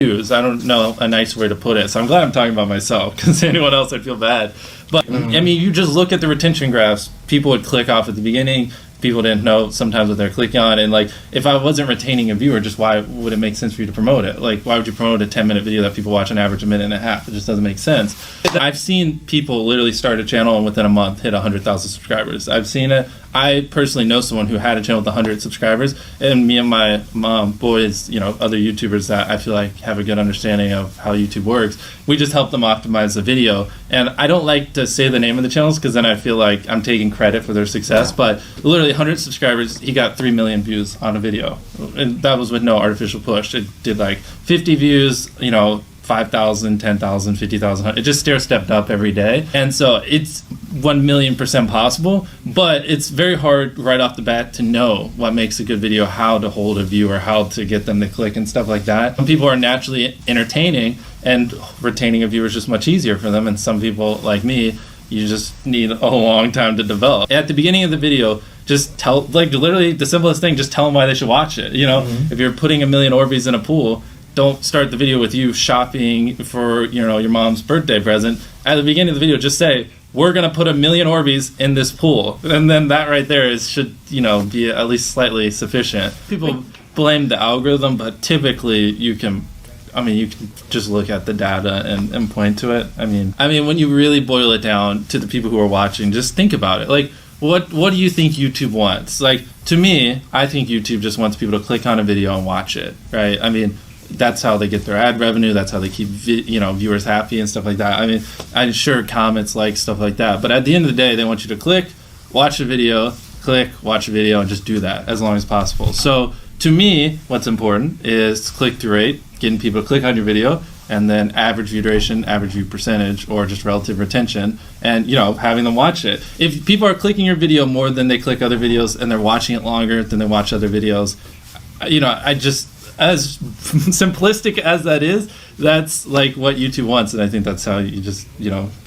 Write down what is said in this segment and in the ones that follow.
views. I don't know a nice way to put it. So I'm glad I'm talking about myself, because anyone else I'd feel bad. But I mean, you just look at the retention graphs. People would click off at the beginning. People didn't know sometimes what they're clicking on, and like if I wasn't retaining a viewer, just why would it make sense for you to promote it? Like, why would you promote a 10-minute video that people watch on average a minute and a half? It just doesn't make sense. I've seen people literally start a channel and within a month hit 100,000 subscribers. I've seen it. I personally know someone who had a channel with 100 subscribers, and me and my boys, other YouTubers that I feel like have a good understanding of how YouTube works, we just help them optimize the video. And I don't like to say the name of the channels because then I feel like I'm taking credit for their success, but literally 100 subscribers, he got 3 million views on a video, and that was with no artificial push. It did like 50 views, 5,000, 10,000, 50,000. It just stair-stepped up every day. And so it's 1,000,000% possible, but it's very hard right off the bat to know what makes a good video, how to hold a viewer, how to get them to click and stuff like that. Some people are naturally entertaining, and retaining a viewer is just much easier for them. And some people, like me, you just need a long time to develop. At the beginning of the video, just tell, like literally the simplest thing, just tell them why they should watch it. If you're putting 1,000,000 Orbeez in a pool, don't start the video with you shopping for your mom's birthday present. At the beginning of the video, just say, we're going to put 1,000,000 Orbeez in this pool. And then that right there should be at least slightly sufficient. People blame the algorithm, but typically you can just look at the data and point to it. I mean, when you really boil it down to the people who are watching, just think about it. Like, what do you think YouTube wants? Like, to me, I think YouTube just wants people to click on a video and watch it, right? I mean, that's how they get their ad revenue. That's how they keep viewers happy and stuff like that. I mean, I'm sure comments, like stuff like that. But at the end of the day, they want you to click, watch a video, click, watch a video, and just do that as long as possible. So to me, what's important is click-through rate, getting people to click on your video, and then average view duration, average view percentage, or just relative retention, and having them watch it. If people are clicking your video more than they click other videos, and they're watching it longer than they watch other videos, I just, as simplistic as that is, that's like what YouTube wants, and I think that's how you just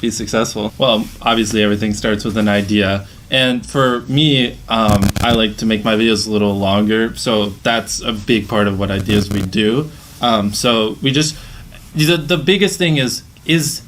be successful. Well, obviously everything starts with an idea, and for me, I like to make my videos a little longer, so that's a big part of what ideas we do. So we just, the biggest thing is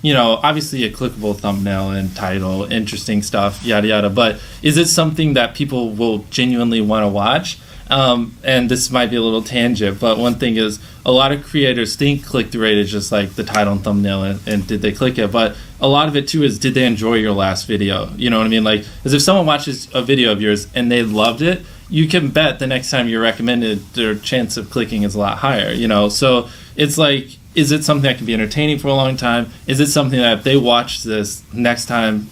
obviously a clickable thumbnail and title, interesting stuff, yada yada, but is it something that people will genuinely want to watch? And this might be a little tangent, but one thing is a lot of creators think click-through rate is just like the title and thumbnail and did they click it, but a lot of it too is, did they enjoy your last video? You know what I mean? Like, as if someone watches a video of yours and they loved it, you can bet the next time you're recommended, their chance of clicking is a lot higher, So it's like, is it something that can be entertaining for a long time? Is it something that if they watch this next time,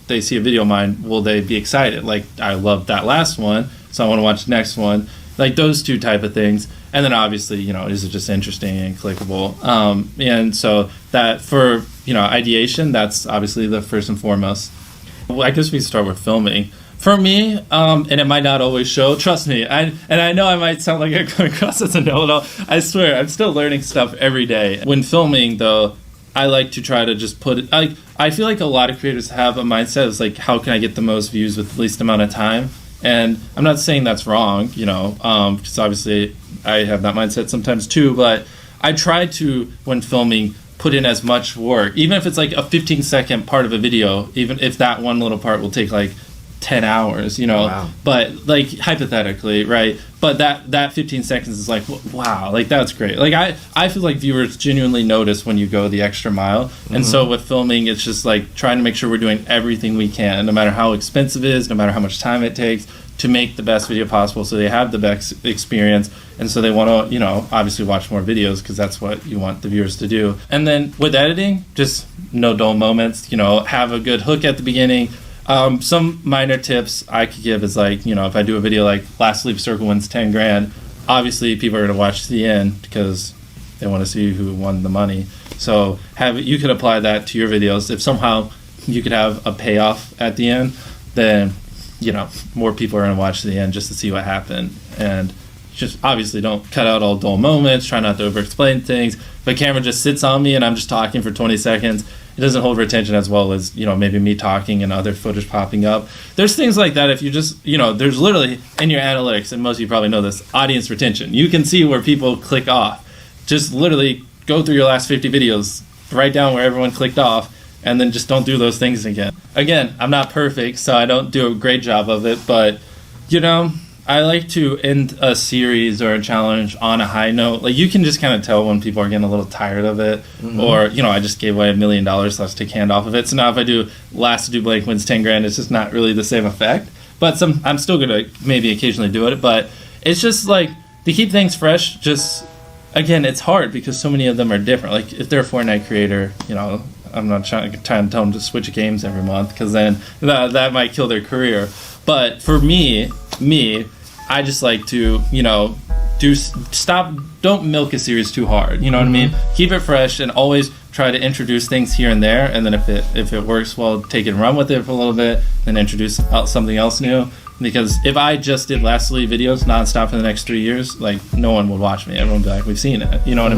they see a video of mine, will they be excited? Like, I loved that last one, so I want to watch the next one. Like those two type of things. And then obviously, is it just interesting and clickable? And so that for, ideation, that's obviously the first and foremost. Well, I guess we start with filming. For me, and it might not always show, trust me, I know I might sound like I'm coming across as a know-it-all. I swear, I'm still learning stuff every day. When filming, though, I like to try to just put it, I feel like a lot of creators have a mindset of like, how can I get the most views with the least amount of time? And I'm not saying that's wrong, because obviously I have that mindset sometimes too, but I try to, when filming, put in as much work, even if it's like a 15-second part of a video, even if that one little part will take like 10 hours, Wow. But like hypothetically, right? But that 15 seconds is like, wow, like that's great. Like I feel like viewers genuinely notice when you go the extra mile. And so with filming, it's just like trying to make sure we're doing everything we can, no matter how expensive it is, no matter how much time it takes, to make the best video possible so they have the best experience. And so they want to, obviously watch more videos because that's what you want the viewers to do. And then with editing, just no dull moments, have a good hook at the beginning. Some minor tips I could give is like, if I do a video like Last Sleep Circle wins 10 grand, obviously people are going to watch to the end because they want to see who won the money. So you could apply that to your videos. If somehow you could have a payoff at the end, then, more people are going to watch to the end just to see what happened. And just obviously don't cut out all dull moments, try not to over-explain things. If a camera just sits on me and I'm just talking for 20 seconds, it doesn't hold retention as well as, maybe me talking and other footage popping up. There's things like that if you just, there's literally in your analytics, and most of you probably know this, audience retention. You can see where people click off. Just literally go through your last 50 videos, write down where everyone clicked off, and then just don't do those things again. Again, I'm not perfect, so I don't do a great job of it, but, you know, I like to end a series or a challenge on a high note. Like, you can just kind of tell when people are getting a little tired of it, or, you know, I just gave away $1 million, so let's take a hand off of it. So now if I do last to do blank wins 10 grand, it's just not really the same effect. But I'm still going to maybe occasionally do it, but it's just like, to keep things fresh, just, again, it's hard because so many of them are different. Like, if they're a Fortnite creator, you know, I'm not trying to tell them to switch games every month, because then that might kill their career. But for me, I just like to, you know, don't milk a series too hard. You know what I mean? Keep it fresh and always try to introduce things here and there. And then if it works well, take it and run with it for a little bit, then introduce something else new. Because if I just did Lastly videos nonstop for the next 3 years, like, no one would watch me. Everyone would be like, we've seen it. You know what I mean?